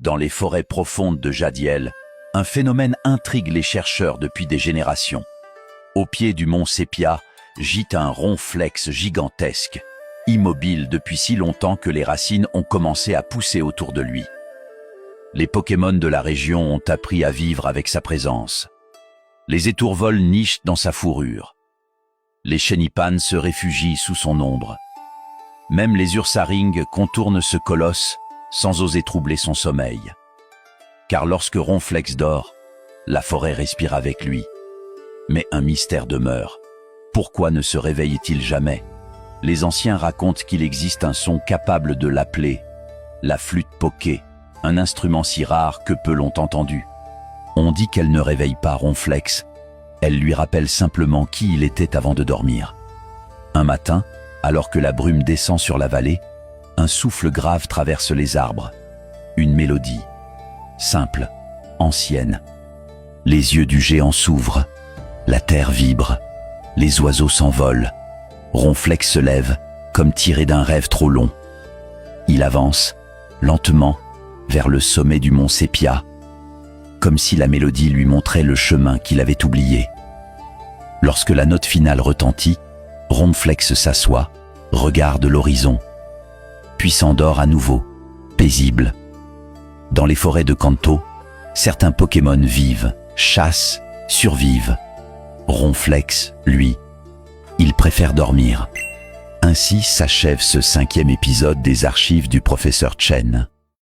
Dans les forêts profondes de Jadiel, un phénomène intrigue les chercheurs depuis des générations. Au pied du mont Sépia gît un ronflex gigantesque, immobile depuis si longtemps que les racines ont commencé à pousser autour de lui. Les Pokémon de la région ont appris à vivre avec sa présence. Les étourvols nichent dans sa fourrure. Les Chenipan se réfugient sous son ombre. Même les Ursaring contournent ce colosse sans oser troubler son sommeil. Car lorsque Ronflex dort, la forêt respire avec lui. Mais un mystère demeure. Pourquoi ne se réveille-t-il jamais? Les anciens racontent qu'il existe un son capable de l'appeler, la flûte poké, un instrument si rare que peu l'ont entendu. On dit qu'elle ne réveille pas Ronflex, elle lui rappelle simplement qui il était avant de dormir. Un matin, alors que la brume descend sur la vallée, un souffle grave traverse les arbres. Une mélodie, simple, ancienne. Les yeux du géant s'ouvrent, la terre vibre, les oiseaux s'envolent. Ronflex se lève, comme tiré d'un rêve trop long. Il avance, lentement, vers le sommet du mont Sépia, comme si la mélodie lui montrait le chemin qu'il avait oublié. Lorsque la note finale retentit, Ronflex s'assoit, regarde l'horizon, puis s'endort à nouveau, paisible. Dans les forêts de Kanto, certains Pokémon vivent, chassent, survivent. Ronflex, lui, il préfère dormir. Ainsi s'achève ce 5e épisode des archives du professeur Chen.